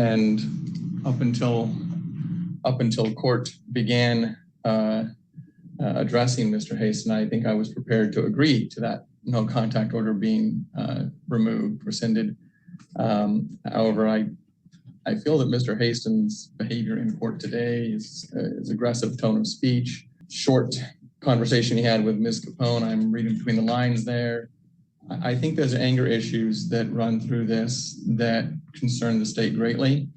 And up until court began addressing Mr. Haston, I think I was prepared to agree to that no contact order being removed, rescinded. However, I feel that Mr. Haston's behavior in court today is aggressive tone of speech, short conversation he had with Ms. Capone. I'm reading between the lines there. I think there's anger issues that run through this that concern the state greatly.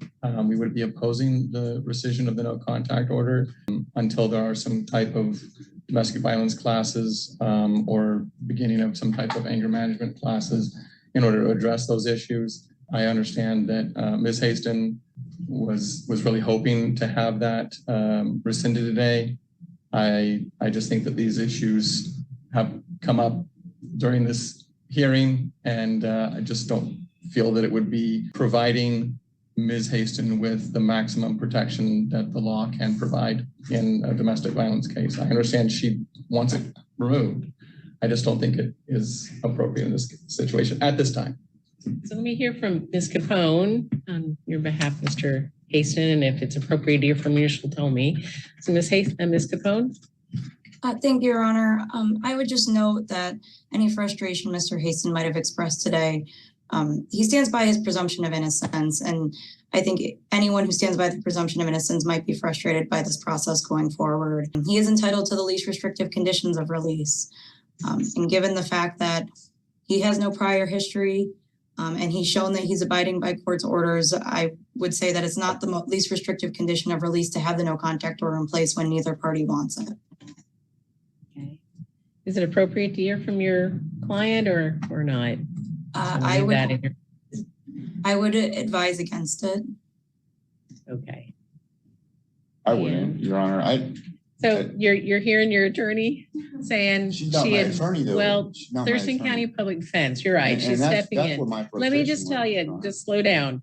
We would be opposing the rescission of the no contact order until there are some type of domestic violence classes or beginning of some type of anger management classes in order to address those issues. I understand that Ms. Haston was really hoping to have that rescinded today. I just think that these issues have come up during this hearing, and I just don't feel that it would be providing Ms. Haston with the maximum protection that the law can provide in a domestic violence case. I understand she wants it removed. I just don't think it is appropriate in this situation at this time. So let me hear from Ms. Capone on your behalf, Mr. Haston, and if it's appropriate to hear from you, she'll tell me. So Ms. Capone? Thank you, Your Honor. I would just note that any frustration Mr. Haston might have expressed today, he stands by his presumption of innocence, and I think anyone who stands by the presumption of innocence might be frustrated by this process going forward. He is entitled to the least restrictive conditions of release, and given the fact that he has no prior history, and he's shown that he's abiding by court's orders, I would say that it's not the least restrictive condition of release to have the no contact order in place when neither party wants it. Okay. Is it appropriate to hear from your client or not? I would advise against it. Okay. I wouldn't, Your Honor. So you're hearing your attorney saying she's not my attorney, though. Well, Thurston County Public Defense, you're right. She's stepping in. Let me just tell you, just slow down.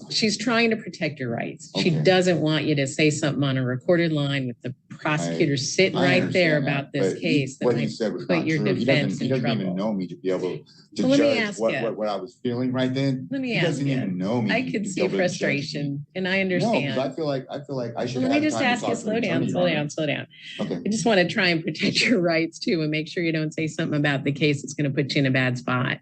She's trying to protect your rights. Okay. She doesn't want you to say something on a recorded line with the prosecutor sitting right there about this case that might put your defense in trouble. He doesn't even know me to be able to judge what I was feeling right then. Let me ask you. He doesn't even know me. I could see frustration, and I understand. No, because I feel like I should have time to talk to an attorney. Slow down. Okay. I just want to try and protect your rights too, and make sure you don't say something about the case that's going to put you in a bad spot.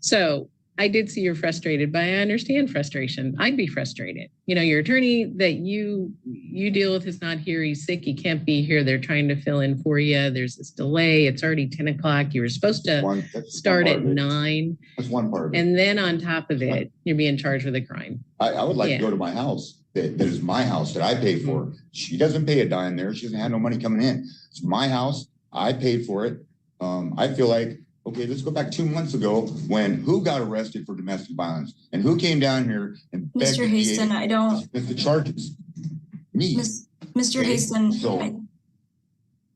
So I did see you're frustrated, but I understand frustration. I'd be frustrated. You know, your attorney that you deal with is not here. He's sick. He can't be here. They're trying to fill in for you. There's this delay. It's already 10 o'clock. You were supposed to start at 9. That's one part of it. And then on top of it, you're being charged with a crime. I would like to go to my house. That is my house that I paid for. She doesn't pay a dime there. She doesn't have no money coming in. It's my house. I paid for it. I feel like, okay, let's go back 2 months ago when who got arrested for domestic violence and who came down here and begged Mr. Haston, I don't. The charges. Me. Mr. Haston, so,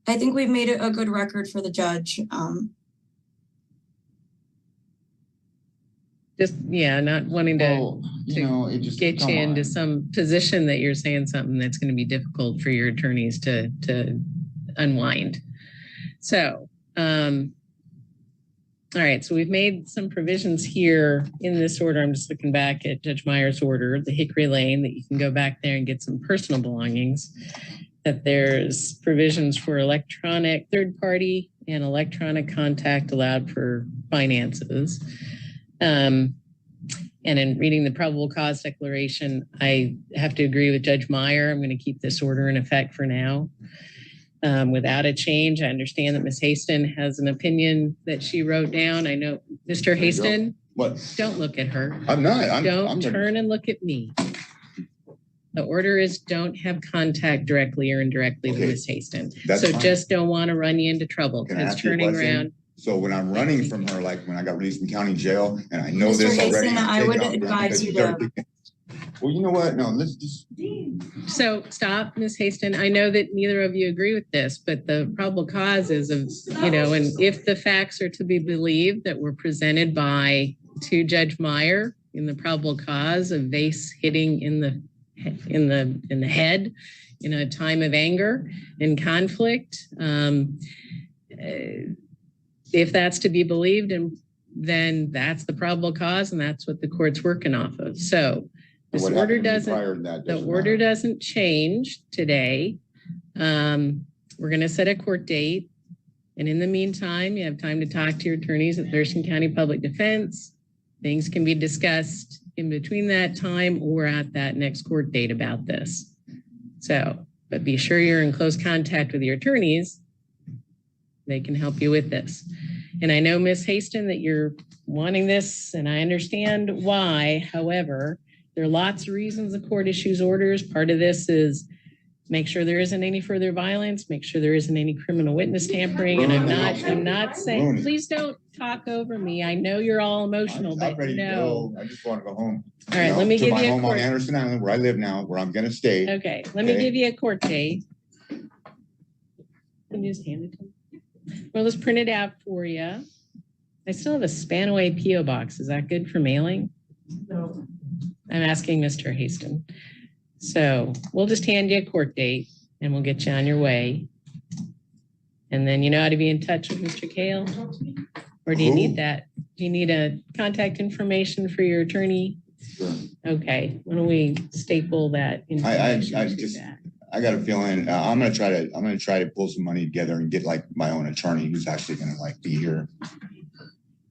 I think we've made a good record for the judge. Just not wanting to, get you into some position that you're saying something that's going to be difficult for your attorneys to unwind. So, all right, so we've made some provisions here in this order. I'm just looking back at Judge Meyer's order, the Hickory Lane, that you can go back there and get some personal belongings, that there's provisions for electronic third party and electronic contact allowed for finances. And in reading the probable cause declaration, I have to agree with Judge Meyer. I'm going to keep this order in effect for now. Without a change. I understand that Ms. Haston has an opinion that she wrote down. I know, Mr. Haston, don't look at her. I'm not. Don't turn and look at me. The order is don't have contact directly or indirectly with Ms. Haston. So fine. Just don't want to run you into trouble because turning around. So when I'm running from her, like when I got released from county jail, and I know Mr. this Haston, already. I would advise you to. Well, you know what? No, let's just. So stop, Ms. Haston. I know that neither of you agree with this, but the probable cause is of, and if the facts are to be believed that were presented to Judge Meyer in the probable cause of vase hitting in the head in a time of anger and conflict, if that's to be believed, and then that's the probable cause, and that's what the court's working off of. So This What order happened prior to doesn't, that the doesn't order matter. doesn't change today. We're gonna set a court date. And in the meantime, you have time to talk to your attorneys at Thurston County Public Defense. Things can be discussed in between that time or at that next court date about this. So, but be sure you're in close contact with your attorneys. They can help you with this. And I know, Ms. Haston, that you're wanting this, and I understand why. However, there are lots of reasons the court issues orders. Part of this is make sure there isn't any further violence, make sure there isn't any criminal witness tampering. And I'm not saying, please don't talk over me. I know you're all emotional, I'm but ready to no. go. I just want to go home. All right, let me give my you a home on court. Anderson Island, where I live now, where I'm gonna stay. Okay, let me give you a court date. Can you just hand it to me? Well, let's print it out for you. I still have a Spanaway PO box. Is that good for mailing? No. I'm asking Mr. Haston. So we'll just hand you a court date and we'll get you on your way. And then you know how to be in touch with Mr. Kale? Or do you need that? Do you need a contact information for your attorney? Sure. Okay, why don't we staple that information I to just- that? I got a feeling, I'm gonna try to pull some money together and get like my own attorney who's actually gonna like be here.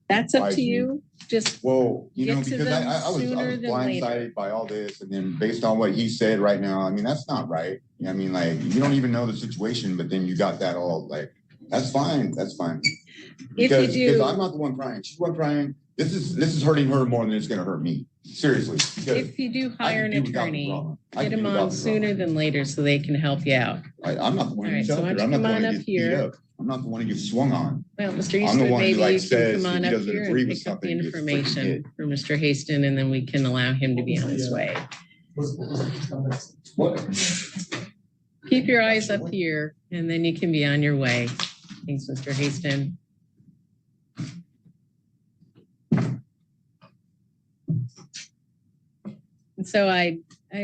That's up advise to me. you. Just, Well, you know, Get to because them I was sooner than later. blindsided by all this, and then based on what he said right now, I mean, that's not right. I mean, like, you don't even know the situation, but then you got that all like, that's fine, that's fine. if Because you do, I'm not the one crying, she's the one crying. This is hurting her more than it's gonna hurt me, seriously. because if you do I hire can an do without the attorney, drama. I get can them do without on the sooner drama. than later so they can help you out. I'm not the one All who right, gets so out why there. don't I'm you not the come one on who up gets beat here? up. I'm not the one who gets swung on. Well, Mr. I'm the Eastwood, one who, maybe like, you says can come if on he up doesn't here agree and with pick up the something, he gets freaking information hit. for Mr. Haston, and then we can allow him to be on his way. What? Keep your eyes up here, and then you can be on your way. Thanks, Mr. Haston. And so I'd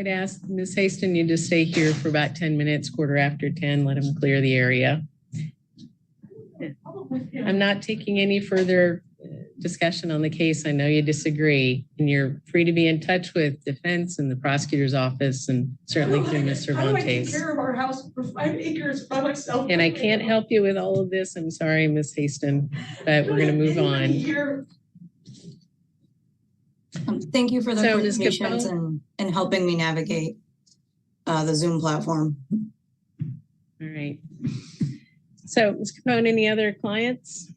ask Ms. Haston, you to stay here for about 10 minutes, 10:15, let him clear the area. I'm not taking any further discussion on the case. I know you disagree, and you're free to be in touch with defense and the prosecutor's office, and certainly through Mr. How do I take Montes. care of our house for 5 acres by myself? And I can't help you with all of this. I'm sorry, Ms. Haston, but we're going to move on. Here. Thank you for the So, quick Ms. patience Capone? and helping me navigate the Zoom platform. All right. So, Ms. Capone, any other clients?